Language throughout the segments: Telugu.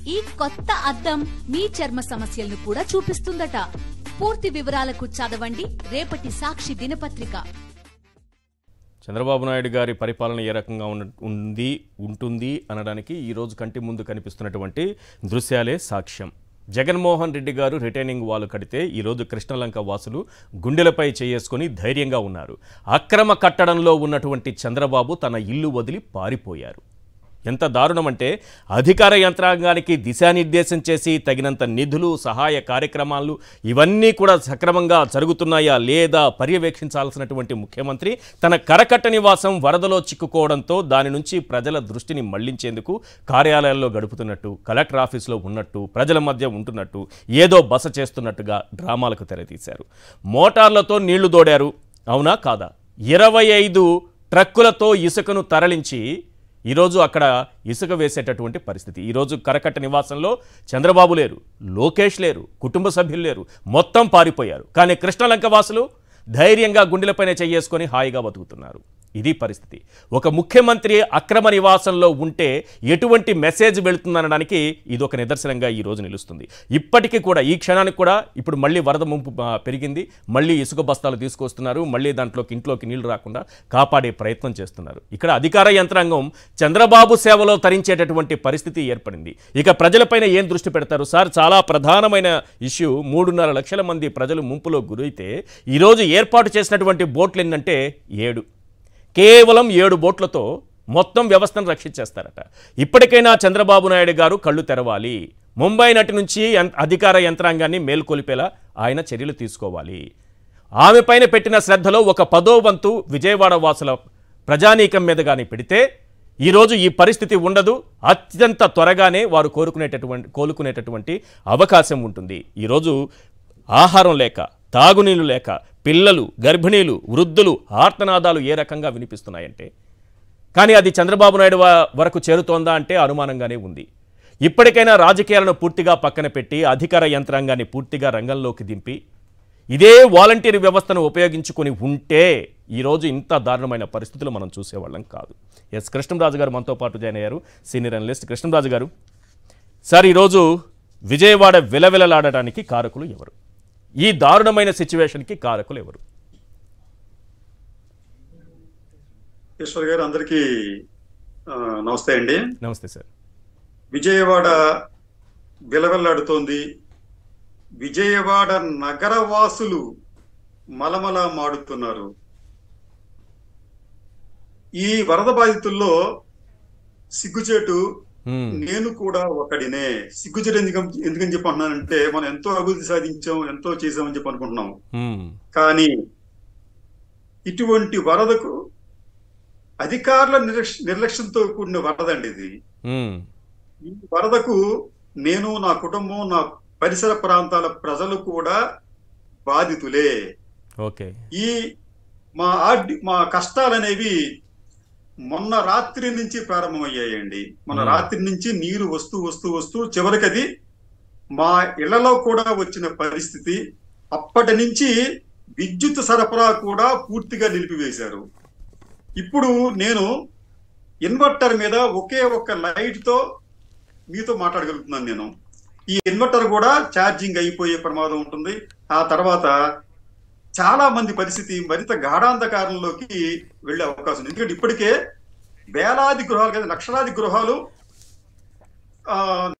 ఈ కొత్త అద్దం మీ చర్మ సమస్యలను కూడా చూపిస్తుందట. పూర్తి వివరాలకు చదవండి రేపటి సాక్షి దినపత్రిక. చంద్రబాబు నాయుడు గారి పరిపాలన ఏ రకంగా ఉంటుంది అనడానికి ఈరోజు కంటి ముందు కనిపిస్తున్నటువంటి దృశ్యాలే సాక్ష్యం. జగన్మోహన్ రెడ్డి గారు రిటైనింగ్ వాల్ కడితే ఈరోజు కృష్ణలంక వాసులు గుండెలపై చేసుకుని ధైర్యంగా ఉన్నారు. అక్రమ కట్టడంలో ఉన్నటువంటి చంద్రబాబు తన ఇల్లు వదిలి పారిపోయారు. ఎంత దారుణమంటే అధికార యంత్రాంగానికి దిశానిర్దేశం చేసి తగినంత నిధులు సహాయ కార్యక్రమాలు ఇవన్నీ కూడా సక్రమంగా జరుగుతున్నాయా లేదా పర్యవేక్షించాల్సినటువంటి ముఖ్యమంత్రి తన కరకట్ట నివాసం వరదలో చిక్కుకోవడంతో దాని నుంచి ప్రజల దృష్టిని మళ్లించేందుకు కార్యాలయాల్లో గడుపుతున్నట్టు, కలెక్టర్ ఆఫీసులో ఉన్నట్టు, ప్రజల మధ్య ఉంటున్నట్టు ఏదో బస చేస్తున్నట్టుగా డ్రామాలకు తెరతీశారు. మోటార్లతో నీళ్లు దోడారు, అవునా కాదా? 25 ట్రక్కులతో ఇసుకను తరలించి ఈరోజు అక్కడ ఇసుక వేసేటటువంటి పరిస్థితి. ఈరోజు కరకట్ట నివాసంలో చంద్రబాబు లేరు, లోకేష్ లేరు, కుటుంబ సభ్యులు లేరు, మొత్తం పారిపోయారు. కానీ కృష్ణలంక వాసులు ధైర్యంగా గుండెలపైన చేసుకొని హాయిగా బతుకుతున్నారు. ఇది పరిస్థితి. ఒక ముఖ్యమంత్రి అక్రమ నివాసంలో ఉంటే ఎటువంటి మెసేజ్ వెళుతుందనడానికి ఇది ఒక నిదర్శనంగా ఈరోజు నిలుస్తుంది. ఇప్పటికీ కూడా ఈ క్షణానికి కూడా ఇప్పుడు మళ్ళీ వరద ముంపు పెరిగింది, మళ్ళీ ఇసుక బస్తాలు తీసుకొస్తున్నారు, మళ్ళీ ఇంట్లోకి నీళ్లు రాకుండా కాపాడే ప్రయత్నం చేస్తున్నారు. ఇక్కడ అధికార యంత్రాంగం చంద్రబాబు సేవలో తరించేటటువంటి పరిస్థితి ఏర్పడింది. ఇక ప్రజలపైన ఏం దృష్టి పెడతారు సార్? చాలా ప్రధానమైన ఇష్యూ. 3.5 లక్షల మంది ప్రజలు ముంపులో గురైతే ఈరోజు ఏర్పాటు చేసినటువంటి బోట్లు ఏంటంటే 7, కేవలం 7 బోట్లతో మొత్తం వ్యవస్థను రక్షించేస్తారట. ఇప్పటికైనా చంద్రబాబు నాయుడు గారు కళ్ళు తెరవాలి. ముంబై నటి నుంచి అధికార యంత్రాంగాన్ని మేల్కొలిపేలా ఆయన చర్యలు తీసుకోవాలి. ఆమె పైన పెట్టిన శ్రద్ధలో ఒక 10వ వంతు విజయవాడ వాసుల ప్రజానీకం మీద కానీ పెడితే ఈరోజు ఈ పరిస్థితి ఉండదు. అత్యంత త్వరగానే వారు కోలుకునేటటువంటి అవకాశం ఉంటుంది. ఈరోజు ఆహారం లేక, తాగునీళ్లు లేక పిల్లలు, గర్భిణీలు, వృద్ధులు ఆర్తనాదాలు ఏ రకంగా వినిపిస్తున్నాయంటే, కానీ అది చంద్రబాబు నాయుడు వరకు చేరుతోందా అంటే అనుమానంగానే ఉంది. ఇప్పటికైనా రాజకీయాలను పూర్తిగా పక్కన పెట్టి అధికార యంత్రాంగాన్ని పూర్తిగా రంగంలోకి దింపి ఇదే వాలంటీర్ వ్యవస్థను ఉపయోగించుకొని ఉంటే ఈరోజు ఇంత దారుణమైన పరిస్థితులు మనం చూసేవాళ్ళం కాదు. ఎస్ కృష్ణంరాజు గారు మనతో పాటు జాయిన్ అయ్యారు, సీనియర్ అనలిస్ట్. కృష్ణంరాజు గారు, సార్ ఈరోజు విజయవాడ విలవిలలాడడానికి కారకులు ఎవరు? ఈ దారుణమైన సిచ్యువేషన్కి కారకులు ఎవరు? ఈశ్వర్ గారు, అందరికీ నమస్తే అండి. నమస్తే సార్. విజయవాడ విలవిల్లాడుతోంది. విజయవాడ నగరవాసులు మలమల మాడుతున్నారు. ఈ వరద బాధితుల్లో సిగ్గుచేటు నేను కూడా ఒకడినే. సిగ్గుచేటు ఎందుకని చెప్పి అంటున్నానంటే, మనం ఎంతో అభివృద్ధి సాధించాం, ఎంతో చేసామని చెప్పి అనుకుంటున్నాం. కానీ ఇటువంటి వరదకు అధికారుల నిర్లక్ష్యంతో కూడిన వరద అండి ఇది. ఈ వరదకు నేను, నా కుటుంబం, నా పరిసర ప్రాంతాల ప్రజలు కూడా బాధితులే. ఈ మా కష్టాలనేవి మొన్న రాత్రి నుంచి ప్రారంభమయ్యాయండి. మొన్న రాత్రి నుంచి నీరు వస్తూ వస్తూ వస్తూ చివరికి అది మా ఇళ్లలో కూడా వచ్చిన పరిస్థితి. అప్పటి నుంచి విద్యుత్ సరఫరా కూడా పూర్తిగా నిలిపివేశారు. ఇప్పుడు నేను ఇన్వర్టర్ మీద ఒకే ఒక్క లైట్ తో మీతో మాట్లాడగలుగుతున్నాను. నేను ఈ ఇన్వర్టర్ కూడా ఛార్జింగ్ అయిపోయే ప్రమాదం ఉంటుంది. ఆ తర్వాత చాలా మంది పరిస్థితి మరింత గాఢాంధకారంలోకి వెళ్లే అవకాశం ఉంది. ఎందుకంటే ఇప్పటికే వేలాది గృహాలు కదా, లక్షలాది గృహాలు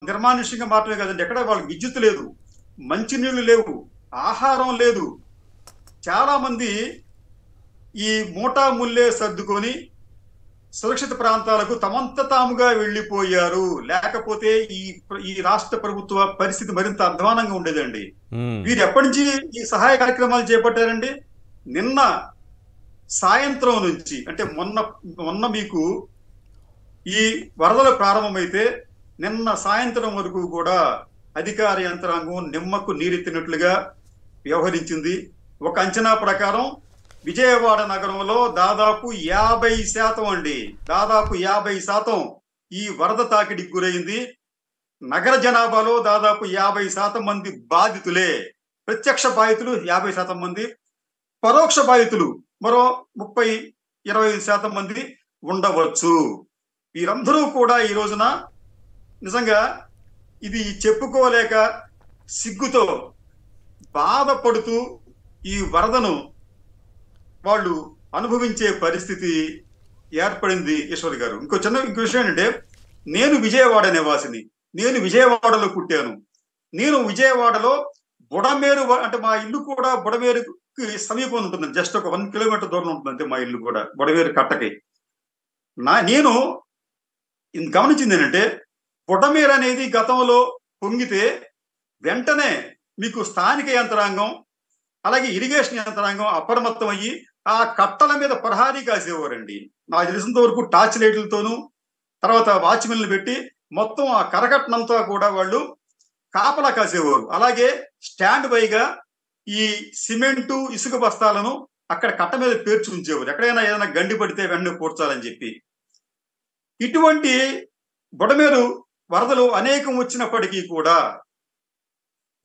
నిర్మానుష్యంగా మాత్రమే కదండి, ఎక్కడ వాళ్ళకి విద్యుత్ లేదు, మంచినీళ్లు లేవు, ఆహారం లేదు. చాలా మంది ఈ మూటా ముల్లే సర్దుకొని సురక్షిత ప్రాంతాలకు తమంత తాముగా వెళ్లిపోయారు. లేకపోతే ఈ రాష్ట్ర ప్రభుత్వ పరిస్థితి మరింత అధ్వానంగా ఉండేదండి. వీరు ఎప్పటి నుంచి ఈ సహాయ కార్యక్రమాలు చేపట్టారండి? నిన్న సాయంత్రం నుంచి, అంటే మొన్న మీకు ఈ వరదలు ప్రారంభమైతే నిన్న సాయంత్రం వరకు కూడా అధికార యంత్రాంగం నిమ్మకు నీరెత్తినట్లుగా వ్యవహరించింది. ఒక అంచనా ప్రకారం విజయవాడ నగరంలో దాదాపు 50% అండి, దాదాపు 50% ఈ వరద తాకిడికి గురైంది. నగర జనాభాలో దాదాపు 50% మంది బాధితులే. ప్రత్యక్ష బాధితులు 50% మంది, పరోక్ష బాధితులు మరో 30-25% మంది ఉండవచ్చు. వీరందరూ కూడా ఈ రోజున నిజంగా ఇది చెప్పుకోలేక సిగ్గుతో బాధపడుతూ ఈ వరదను వాళ్ళు అనుభవించే పరిస్థితి ఏర్పడింది. ఈశ్వర్ గారు, ఇంకో విషయం ఏంటంటే, నేను విజయవాడ నివాసిని, నేను విజయవాడలో పుట్టాను. నేను విజయవాడలో బుడమేరు, అంటే మా ఇల్లు కూడా బుడమేరుకి సమీపం ఉంటుంది, జస్ట్ ఒక 1 కిలోమీటర్ దూరం ఉంటుంది అంతే మా ఇల్లు కూడా బుడమేరు కట్టకి. నేను గమనించింది ఏంటంటే, బుడమేరు అనేది గతంలో పొంగితే వెంటనే మీకు స్థానిక యంత్రాంగం అలాగే ఇరిగేషన్ యంత్రాంగం అప్రమత్తం అయ్యి ఆ కట్టల మీద ప్రహారీ కాసేవారండి. నాకు తెలిసినంత వరకు టార్చ్ లైట్లతోనూ తర్వాత వాచ్మెన్లు పెట్టి మొత్తం ఆ కరకట్టనంతా కూడా వాళ్ళు కాపలా కాసేవారు. అలాగే స్టాండ్ బైగా ఈ సిమెంటు ఇసుక బస్తాలను అక్కడ కట్ట మీద పేర్చి ఉంచేవారు, ఎక్కడైనా ఏదైనా గండి పడితే వెంటనే పూడ్చాలని చెప్పి. ఇటువంటి బుడమేరు వరదలు అనేకం వచ్చినప్పటికీ కూడా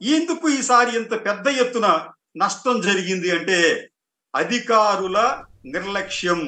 ఎందుకు ఈసారి ఇంత పెద్ద ఎత్తున నష్టం జరిగింది అంటే అధికారుల నిర్లక్ష్యం.